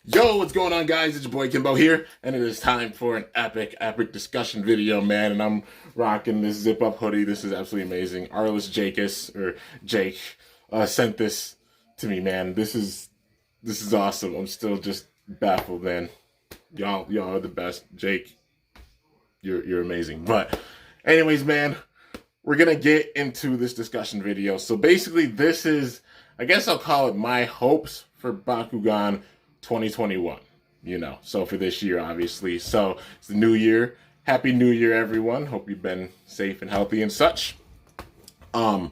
Yo, what's going on, guys? It's your boy Kimbo here, and it is time for an epic discussion video, man. And I'm rocking this zip up hoodie. This is absolutely amazing. Arliss Jakis or Jake sent this to me, man. This is awesome. I'm still just baffled, man. Y'all are the best. Jake, you're amazing. But anyways, man, we're gonna get into this discussion video. So basically, this is, I guess I'll call it my hopes for Bakugan 2021, so for this year, obviously. So it's the new year. Happy New Year, everyone. Hope you've been safe and healthy and such. But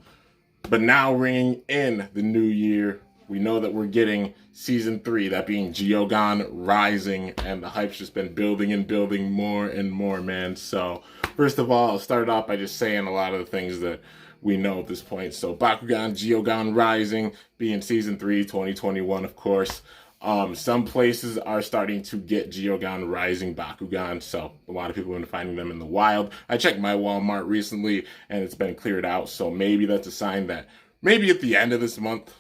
now ringing in the new year, we know that we're getting season 3, that being Bakugan Rising, and the hype's just been building and building more and more, man. So first of all, I'll start off by just saying a lot of the things that we know at this point. So Bakugan Rising being season 3, 2021, of course. Some places are starting to get Bakugan Rising Bakugan, so a lot of people have been finding them in the wild. I checked my Walmart recently, and it's been cleared out, so maybe that's a sign that maybe at the end of this month,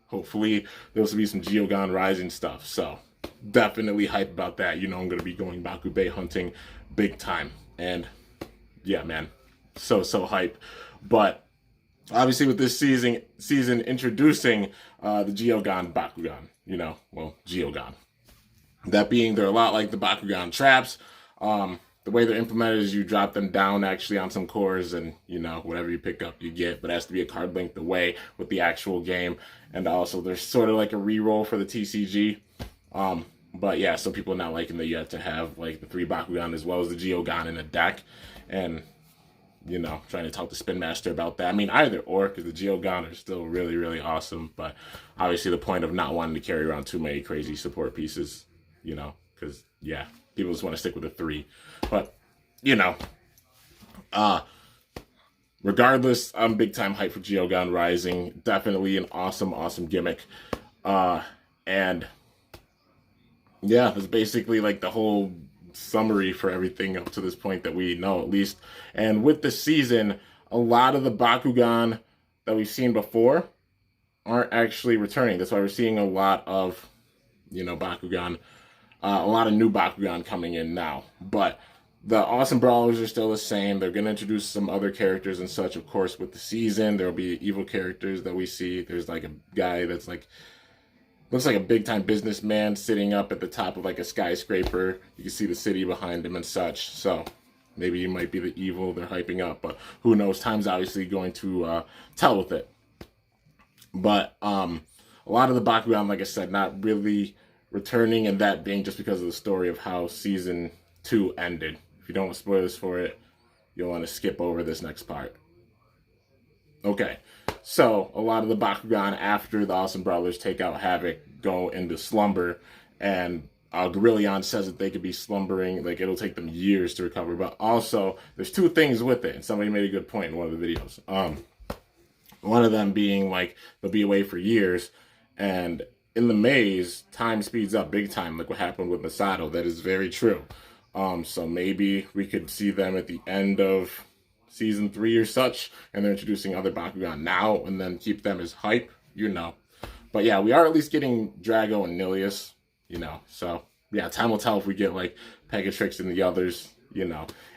hopefully, there'll be some Bakugan Rising stuff. So definitely hype about that. I'm going to be going Bakubei hunting big time, and yeah, man, so hype. But obviously, with this season introducing the Bakugan Bakugan, Bakugan. That being, they're a lot like the Bakugan traps. The way they're implemented is you drop them down actually on some cores, and whatever you pick up you get, but it has to be a card length away with the actual game. And also there's sort of like a reroll for the TCG. But yeah, some people are not liking that you have to have like the 3 Bakugan as well as the Bakugan in a deck, and trying to talk to Spin Master about that. I mean, either or, because the Bakugan are still really awesome, but obviously the point of not wanting to carry around too many crazy support pieces, because, yeah, people just want to stick with the 3. But, regardless, I'm big time hyped for Bakugan Rising. Definitely an awesome gimmick. And, yeah, that's basically like the whole summary for everything up to this point that we know, at least. And with the season, a lot of the Bakugan that we've seen before aren't actually returning. That's why we're seeing a lot of Bakugan, a lot of new Bakugan coming in now. But the Awesome Brawlers are still the same. They're going to introduce some other characters and such, of course, with the season. There'll be evil characters that we see. There's like a guy that's like, looks like a big-time businessman sitting up at the top of like a skyscraper. You can see the city behind him and such. So maybe he might be the evil they're hyping up, but who knows? Time's obviously going to tell with it. But a lot of the Bakugan, like I said, not really returning, and that being just because of the story of how Season 2 ended. If you don't want spoilers for it, you'll want to skip over this next part. Okay, so a lot of the Bakugan after the Awesome Brawlers take out Havoc go into slumber, and Gorillon says that they could be slumbering, like it'll take them years to recover. But also, there's 2 things with it, and somebody made a good point in one of the videos. One of them being like they'll be away for years, and in the maze, time speeds up big time, like what happened with Masato. That is very true. So maybe we could see them at the end of Season 3 or such, and they're introducing other Bakugan now, and then keep them as hype, But yeah, we are at least getting Drago and Nilius, So yeah, time will tell if we get like Pegatrix and the others,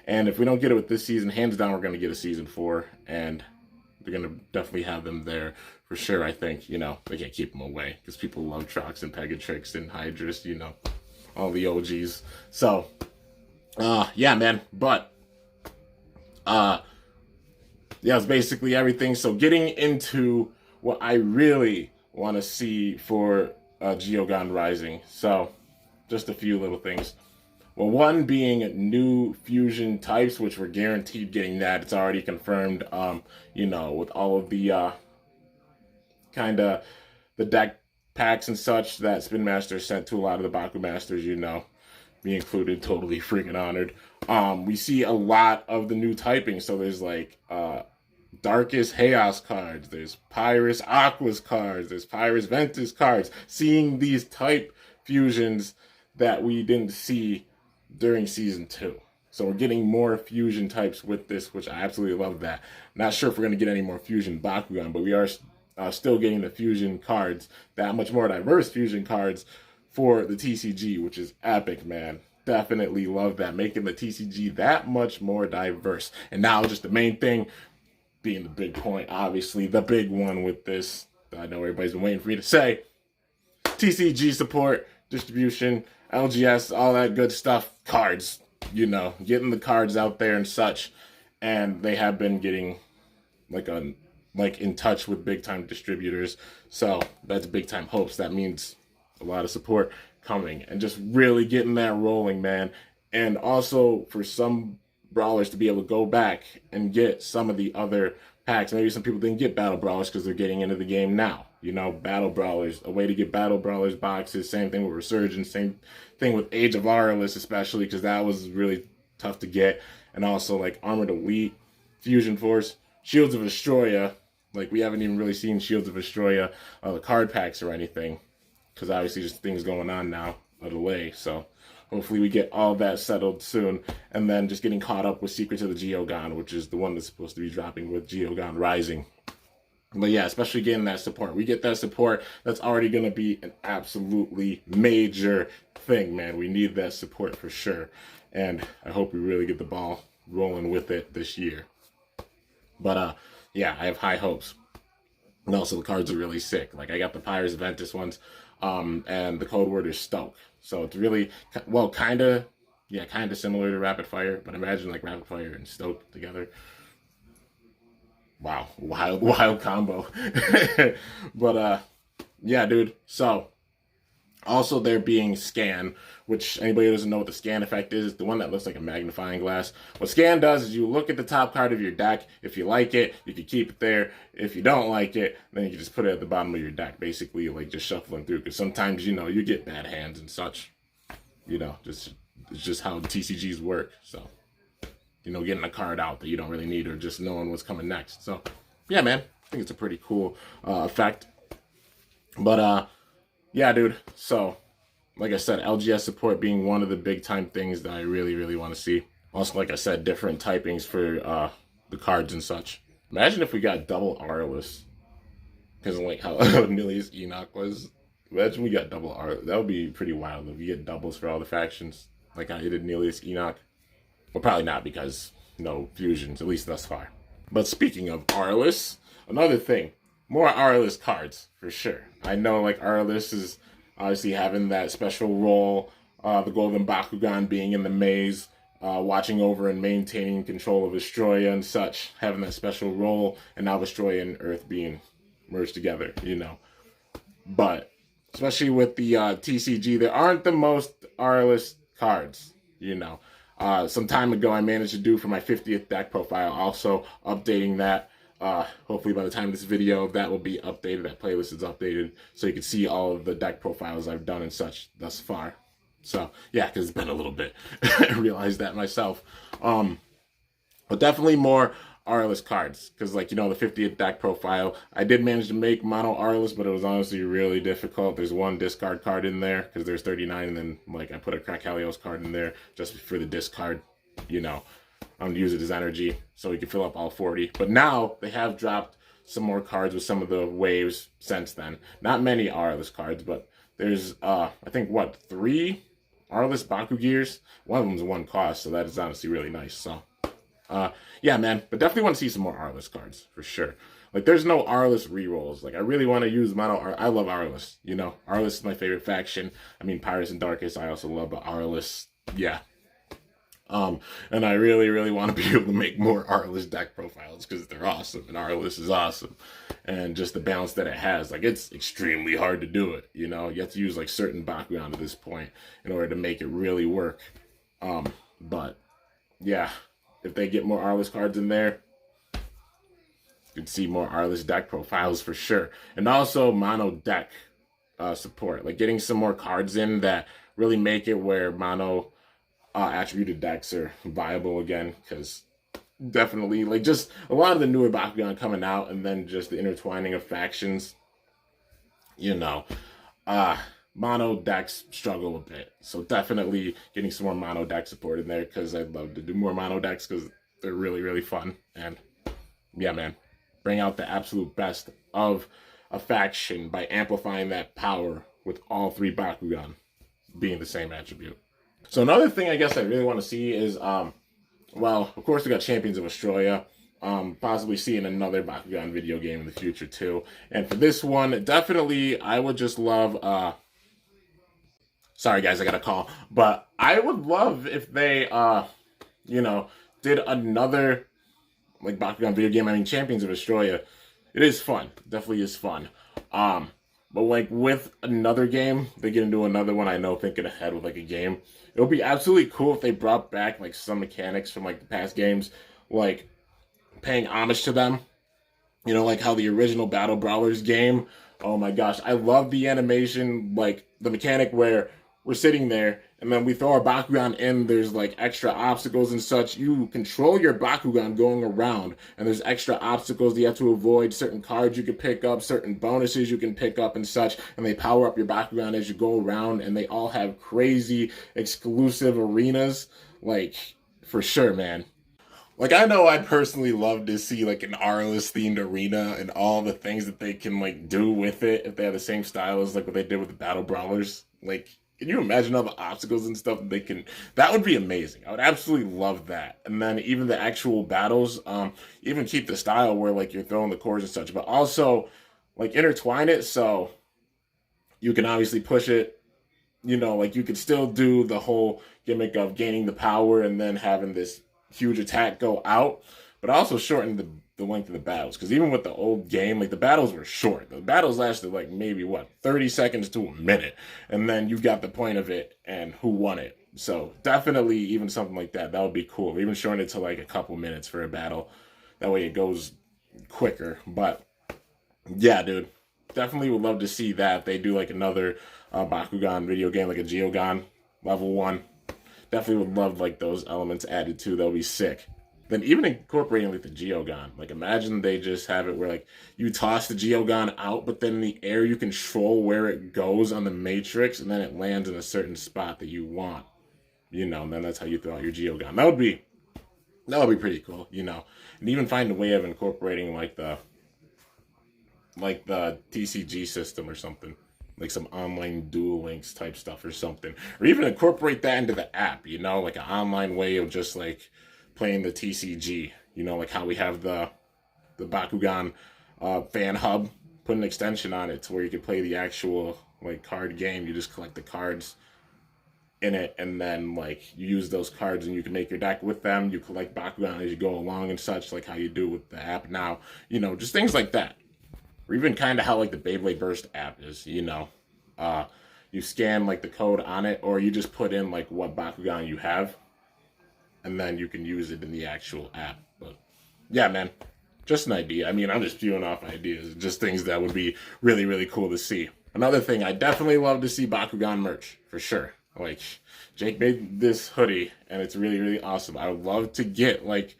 And if we don't get it with this season, hands down, we're going to get a Season 4, and they're going to definitely have them there for sure, I think. They can't keep them away, because people love Trox and Pegatrix and Hydrus, all the OGs. So, yeah, man, but yeah, it's basically everything. So getting into what I really want to see for Bakugan Rising. So just a few little things. Well, one being new fusion types, which we're guaranteed getting that. It's already confirmed, with all of the kind of the deck packs and such that Spin Master sent to a lot of the Baku Masters, me included, totally freaking honored. We see a lot of the new typing. So there's like Darkest Chaos cards, there's Pyrus Aquas cards, there's Pyrus Ventus cards. Seeing these type fusions that we didn't see during Season 2. So we're getting more fusion types with this, which I absolutely love that. Not sure if we're going to get any more fusion Bakugan, but we are still getting the fusion cards, that much more diverse fusion cards for the TCG, which is epic, man. Definitely love that, making the TCG that much more diverse. And now just the main thing being the big point, obviously the big one with this, I know everybody's been waiting for me to say, TCG support, distribution, LGS, all that good stuff, cards, you know, getting the cards out there and such. And they have been getting like in touch with big time distributors. So that's big time hopes. That means a lot of support coming and just really getting that rolling, man. And also for some brawlers to be able to go back and get some of the other packs. Maybe some people didn't get battle brawlers because they're getting into the game now. You know, battle brawlers, a way to get battle brawlers boxes. Same thing with Resurgence. Same thing with Age of Aurelus, especially because that was really tough to get. And also like Armored Elite, Fusion Force, Shields of Astroya. Like we haven't even really seen Shields of Astroya, the card packs or anything, because obviously just things going on now, a delay. So hopefully we get all that settled soon. And then just getting caught up with Secrets of the Geogon, which is the one that's supposed to be dropping with Geogon Rising. But yeah, especially getting that support. We get that support, that's already going to be an absolutely major thing, man. We need that support for sure. And I hope we really get the ball rolling with it this year. But yeah, I have high hopes. And also the cards are really sick. Like I got the Pyrus Ventus ones, and the code word is Stoke. So it's really, well, kind of similar to Rapid Fire, but imagine like Rapid Fire and Stoke together. Wow, wild combo. But yeah, dude. So also there being scan, which anybody who doesn't know what the scan effect is the one that looks like a magnifying glass. What scan does is you look at the top card of your deck. If you like it, you can keep it there. If you don't like it, then you can just put it at the bottom of your deck, basically like just shuffling through. Because sometimes, you know, you get bad hands and such. You know, it's just how TCGs work. So, you know, getting a card out that you don't really need or just knowing what's coming next. So, yeah, man, I think it's a pretty cool effect. But yeah, dude. So, like I said, LGS support being one of the big time things that I really, really want to see. Also, like I said, different typings for the cards and such. Imagine if we got double Aurelus. Because like how Nilius Enoch was. Imagine we got double Aurelus. That would be pretty wild if we get doubles for all the factions. Like how you did Nilius Enoch. Well, probably not because no fusions, at least thus far. But speaking of Aurelus, another thing. More Aurelus cards, for sure. I know like Aurelus is obviously having that special role, the Golden Bakugan being in the maze, watching over and maintaining control of Astroya and such, having that special role, and now Astroya and Earth being merged together, you know. But, especially with the TCG, there aren't the most Aurelus cards, you know. Some time ago, I managed to do for my 50th deck profile, also updating that. Hopefully by the time this video, that will be updated, that playlist is updated, so you can see all of the deck profiles I've done and such thus far. So, yeah, because it's been a little bit. I realized that myself. But definitely more Aurelus cards, because, like, you know, the 50th deck profile, I did manage to make mono Aurelus, but it was honestly really difficult. There's one discard card in there, because there's 39, and then, like, I put a Crack Helios card in there just for the discard, you know. I'm going to use it as energy so we can fill up all 40. But now they have dropped some more cards with some of the waves since then. Not many Aurelus cards, but there's, I think, what, 3 Aurelus Baku Gears? One of them's 1 cost, so that is honestly really nice. So, yeah, man. But definitely want to see some more Aurelus cards, for sure. Like, there's no Aurelus rerolls. Like, I really want to use mono Aurelus. I love Aurelus, you know. Aurelus is my favorite faction. I mean, Pyrus and Darkest I also love, but Aurelus, yeah. And I really, really want to be able to make more Aurelus deck profiles because they're awesome and Aurelus is awesome. And just the balance that it has, like it's extremely hard to do it, you know. You have to use like certain Bakugan at this point in order to make it really work. But yeah, if they get more Aurelus cards in there, you can see more Aurelus deck profiles for sure. And also mono deck support, like getting some more cards in that really make it where mono attributed decks are viable again, because definitely like just a lot of the newer Bakugan coming out and then just the intertwining of factions, you know, mono decks struggle a bit. So definitely getting some more mono deck support in there, because I'd love to do more mono decks because they're really, really fun. And yeah, man, bring out the absolute best of a faction by amplifying that power with all 3 Bakugan. being the same attribute. So another thing I guess I really want to see is, well, of course we got Champions of Australia. Possibly seeing another Bakugan video game in the future too. And for this one, definitely I would just love, sorry guys, I got a call. But I would love if they, you know, did another, like, Bakugan video game. I mean, Champions of Australia, it is fun. Definitely is fun. But like with another game, they get into another one. I know, thinking ahead with like a game, it would be absolutely cool if they brought back like some mechanics from like the past games, like paying homage to them. You know, like how the original Battle Brawlers game. Oh my gosh, I love the animation, like the mechanic where we're sitting there and then we throw our Bakugan in. There's like extra obstacles and such. You control your Bakugan going around, and there's extra obstacles that you have to avoid. Certain cards you can pick up, certain bonuses you can pick up and such, and they power up your Bakugan as you go around. And they all have crazy exclusive arenas, like for sure, man. Like, I know I'd personally love to see, like, an Arliss themed arena and all the things that they can, like, do with it if they have the same style as, like, what they did with the Battle Brawlers. Like, can you imagine all the obstacles and stuff that they can... That would be amazing. I would absolutely love that. And then even the actual battles, even keep the style where, like, you're throwing the cores and such, but also, like, intertwine it so you can obviously push it. You know, like, you could still do the whole gimmick of gaining the power and then having this huge attack go out, but also shorten the length of the battles. Because even with the old game, like, the battles were short. The battles lasted like maybe 30 seconds to a minute, and then you got the point of it and who won it. So definitely even something like that would be cool. Even shorten it to like a couple minutes for a battle. That way it goes quicker. But yeah, dude, definitely would love to see that. If they do like another Bakugan video game, like a Geogan level 1. Definitely would love like those elements added too. That would be sick. Then even incorporating like the Geogan. Like, imagine they just have it where like you toss the Geogan out, but then in the air you control where it goes on the matrix, and then it lands in a certain spot that you want. You know, and then that's how you throw out your Geogan. That would be pretty cool, you know. And even find a way of incorporating like the TCG system or something. Like some online Duel Links type stuff or something. Or even incorporate that into the app, you know, like an online way of just like playing the TCG. You know, like how we have the Bakugan fan hub. Put an extension on it to where you can play the actual like card game. You just collect the cards in it, and then like you use those cards and you can make your deck with them. You collect Bakugan as you go along and such, like how you do with the app now. You know, just things like that. Or even kind of how like the Beyblade Burst app is, you know. You scan like the code on it, or you just put in like what Bakugan you have, and then you can use it in the actual app. But yeah, man, just an idea. I mean, I'm just spewing off ideas, just things that would be really, really cool to see. Another thing, I definitely love to see Bakugan merch, for sure. Like, Jake made this hoodie, and it's really, really awesome. I would love to get like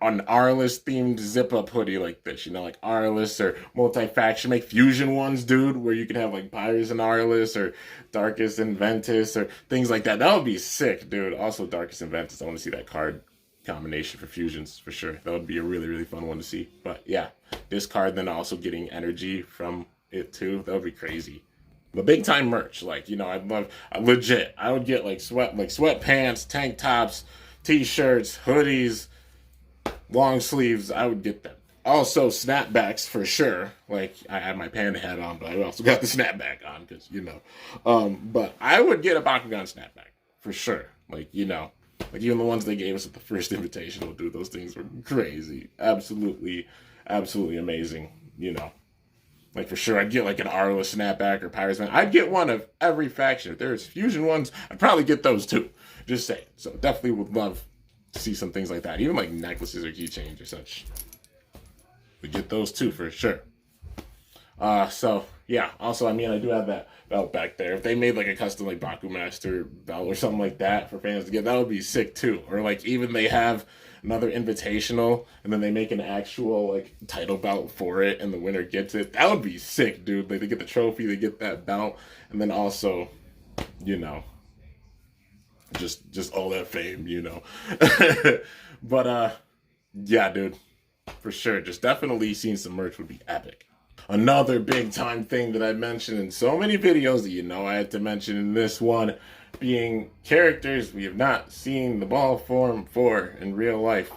an Arliss themed zip up hoodie like this, you know, like Arliss or multi-faction. Make fusion ones, dude, where you can have like Pyrus and Arliss or Darkus and Ventus or things like that. That would be sick, dude. Also Darkus and Ventus, I want to see that card combination for fusions for sure. That would be a really, really fun one to see. But yeah, this card then also getting energy from it too, that would be crazy. But big time merch, like, you know, I'd love, legit, I would get like sweatpants, tank tops, t-shirts, hoodies, long sleeves. I would get them. Also snapbacks for sure. Like, I had my panda hat on, but I also got the snapback on because, you know. But I would get a Bakugan snapback for sure. Like, you know, like even the ones they gave us at the first Invitational, dude, those things were crazy. Absolutely, absolutely amazing, you know. Like, for sure, I'd get like an Arliss snapback or Pyrus Man. I'd get one of every faction. If there's fusion ones, I'd probably get those too. Just saying. So definitely would love to see some things like that. Even like necklaces or keychains or such. We get those too for sure. So yeah. Also, I mean, I do have that belt back there. If they made like a custom like Bakumaster belt or something like that for fans to get, that would be sick too. Or like even they have another Invitational and then they make an actual like title belt for it and the winner gets it. That would be sick, dude. Like, they get the trophy, they get that belt, and then also, you know, just all that fame, you know. But yeah, dude, for sure, just definitely seeing some merch would be epic. Another big time thing that I mentioned in so many videos that I had to mention in this one being characters we have not seen the ball form for in real life.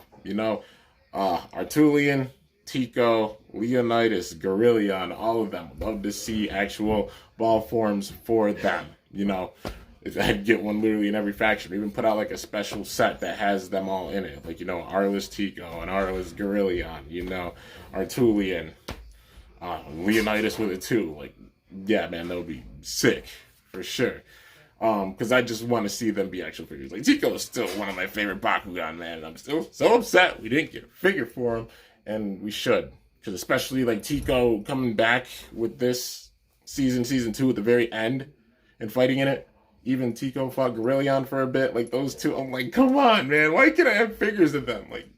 Artulian, Tico, Leonidas, Gorillion, all of them. Love to see actual ball forms for them. If I could get one literally in every faction, even put out like a special set that has them all in it. Like, Arliss Tico and Arliss Gorillion, Artulian, Leonidas with it too. Like, yeah, man, that would be sick for sure. Because I just want to see them be actual figures. Like, Tico is still one of my favorite Bakugan, man. And I'm still so upset we didn't get a figure for him, and we should. Because especially like Tico coming back with this season 2 at the very end and fighting in it. Even Tico fought Gorillion for a bit. Like, those two, I'm like, come on, man. Why can't I have figures of them? Like,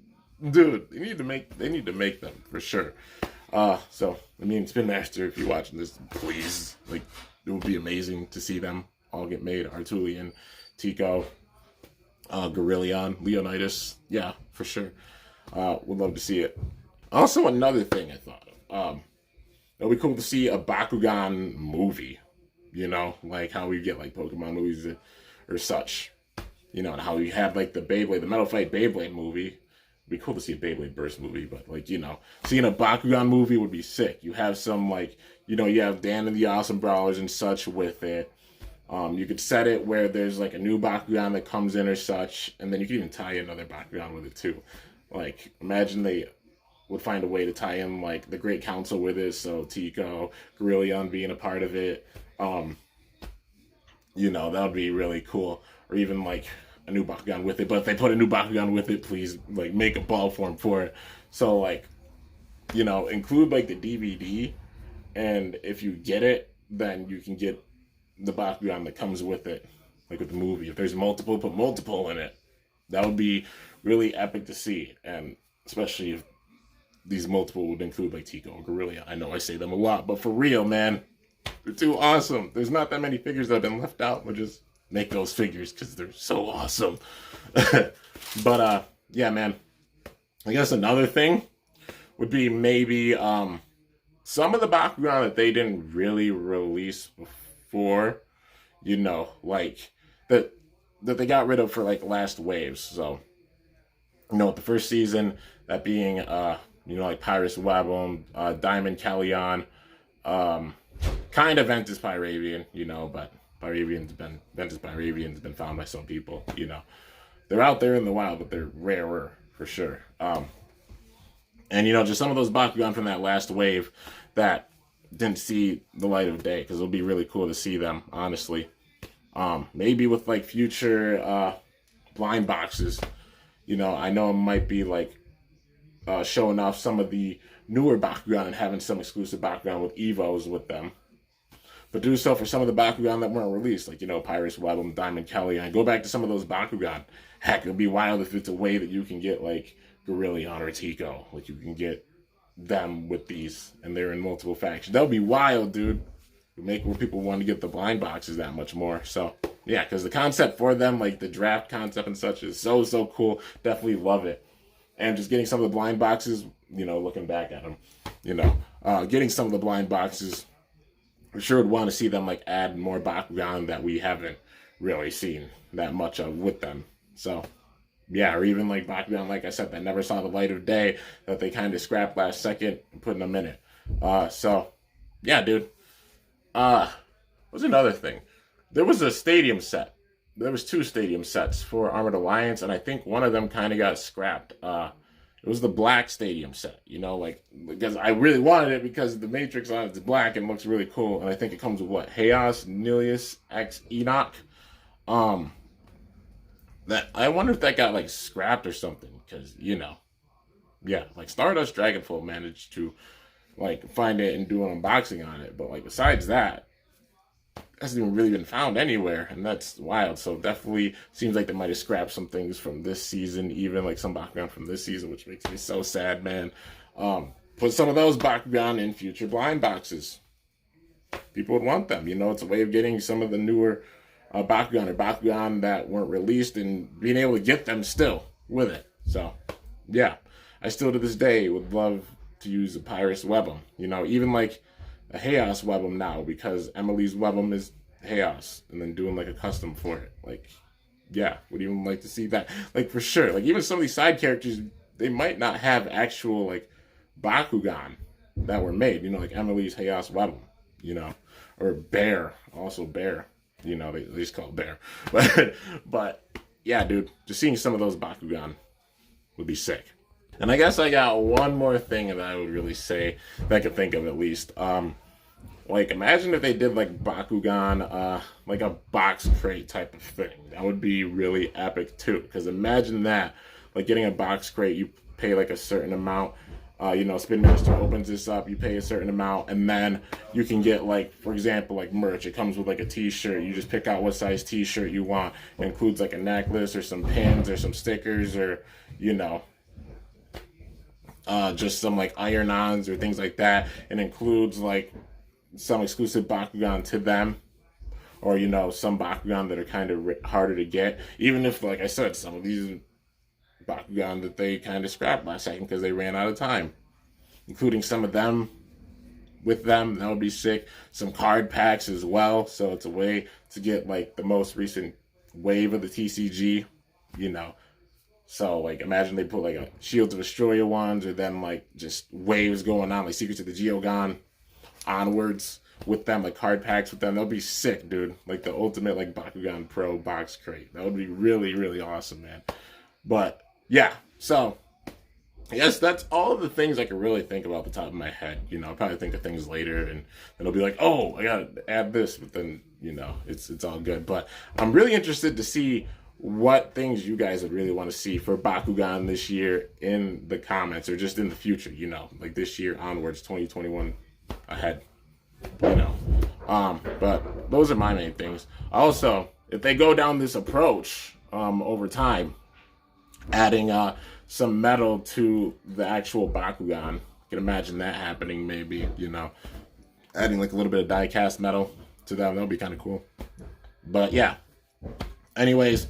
dude, they need to make them for sure. So, Spin Master, if you're watching this, please, like, it would be amazing to see them all get made. Artulian, Tico, Gorillion, Leonidas, yeah, for sure. Would love to see it. Also, another thing I thought of, it'd be cool to see a Bakugan movie, like how we get like Pokemon movies or such, and how we have like the Metal Fight Beyblade movie. It'd be cool to see a Beyblade Burst movie, but like, seeing a Bakugan movie would be sick. You have some like, you have Dan and the Awesome Brawlers and such with it. You could set it where there's like a new Bakugan that comes in or such, and then you could even tie in another Bakugan with it too. Like, imagine they would find a way to tie in like the Great Council with it, so Tico, Gorillion being a part of it. That would be really cool. Or even like a new Bakugan with it. But if they put a new Bakugan with it, please like make a ball form for it. So like, include like the DVD, and if you get it, then you can get the Bakugan that comes with it, like with the movie. If there's multiple, put multiple in it. That would be really epic to see, and especially if these multiple would include like Tico or Gorillion. I know I say them a lot, but for real, man, they're too awesome. There's not that many figures that have been left out. We'll just make those figures because they're so awesome. But yeah, man. I guess another thing would be maybe some of the Bakugan that they didn't really release before, like that they got rid of for like last waves. So, with the first season, that being like Pyrus Wabum, Diamond Callion, kind of Ventus Pyravian, but Ventus Pyravian's been found by some people, They're out there in the wild, but they're rarer for sure. And just some of those Bakugan from that last wave that didn't see the light of day, because it'll be really cool to see them, honestly. Maybe with like future blind boxes, I know it might be like showing off some of the newer Bakugan and having some exclusive Bakugan with Evos with them. But do so for some of the Bakugan that weren't released, like, Pyrus Webum, Diamond Kelly, and go back to some of those Bakugan. Heck, it'll be wild if it's a way that you can get, like, Gorillion or Tico. Like, you can get them with these, and they're in multiple factions. That would be wild, dude. It would make more people want to get the blind boxes that much more. So, yeah, because the concept for them, like, the draft concept and such is so, so cool. Definitely love it. And just getting some of the blind boxes, looking back at them, getting some of the blind boxes, I sure would want to see them like add more Bakugan that we haven't really seen that much of with them. So, yeah, or even like Bakugan, like I said, that never saw the light of day, that they kind of scrapped last second and putting them in it. So, yeah, dude. What's another thing? There was a stadium set. There was 2 stadium sets for Armored Alliance, and I think one of them kind of got scrapped. It was the black stadium set, because I really wanted it because the matrix on it is black and looks really cool. And I think it comes with what? Chaos, Nilius, X, Enoch. That I wonder if that got like scrapped or something, because yeah, like Stardust Dragonfall managed to like find it and do an unboxing on it, but like besides that, it hasn't even really been found anywhere, and that's wild. So definitely seems like they might have scrapped some things from this season, even like some Bakugan from this season, which makes me so sad, man. Put some of those Bakugan in future blind boxes. People would want them. It's a way of getting some of the newer Bakugan or Bakugan that weren't released and being able to get them still with it. So, yeah. I still to this day would love to use a Pyrus Webum. You know, even like a Chaos Webum now, because Emily's Webum is Chaos, and then doing like a custom for it. Like, yeah, would even like to see that. Like, for sure. Like, even some of these side characters, they might not have actual like Bakugan that were made. You know, like Emily's Chaos Webum. You know, or Bear, also Bear. You know, they just call it Bear. But yeah, dude, just seeing some of those Bakugan would be sick. And I guess I got one more thing that I would really say that I could think of at least. Like, imagine if they did like Bakugan, like a box crate type of thing. That would be really epic too. Because imagine that, like getting a box crate, you pay like a certain amount. You know, Spin Master opens this up, you pay a certain amount, and then you can get, like, for example, like merch. It comes with like a t-shirt. You just pick out what size t-shirt you want. It includes like a necklace or some pins or some stickers or, you know, just some like iron-ons or things like that. It includes like some exclusive Bakugan to them, or, you know, some Bakugan that are kind of harder to get. Even if, like I said, some of these Bakugan that they kind of scrapped last second because they ran out of time, including some of them with them. That would be sick. Some card packs as well, so it's a way to get like the most recent wave of the TCG, you know. So like imagine they put like a Shields of Astroya ones, or then like just waves going on, like Secrets of the Geogon onwards with them, like card packs with them. That would be sick, dude. Like the ultimate like Bakugan Pro box crate. That would be really, really awesome, man. But yeah, so yes, that's all of the things I can really think about at the top of my head. You know, I'll probably think of things later, and it'll be like, oh, I gotta add this, but then, you know, it's all good. But I'm really interested to see what things you guys would really want to see for Bakugan this year in the comments, or just in the future, you know, like this year onwards, 2021 ahead, you know. But those are my main things. Also, if they go down this approach over time, adding some metal to the actual Bakugan. I can imagine that happening, maybe, you know. Adding like a little bit of die-cast metal to them. That would be kind of cool. But yeah. Anyways,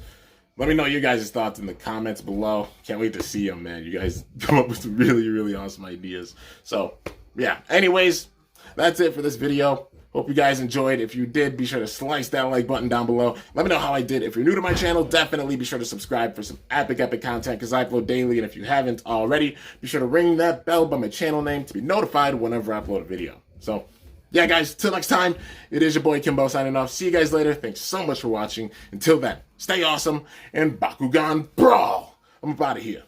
let me know your guys' thoughts in the comments below. Can't wait to see them, man. You guys come up with some really, really awesome ideas. So, yeah. Anyways, that's it for this video. Hope you guys enjoyed. If you did, be sure to slice that like button down below. Let me know how I did. If you're new to my channel, definitely be sure to subscribe for some epic content, because I upload daily. And if you haven't already, be sure to ring that bell by my channel name to be notified whenever I upload a video. So, yeah, guys, till next time, it is your boy Kimbo signing off. See you guys later. Thanks so much for watching. Until then, stay awesome and Bakugan Brawl. I'm out of here.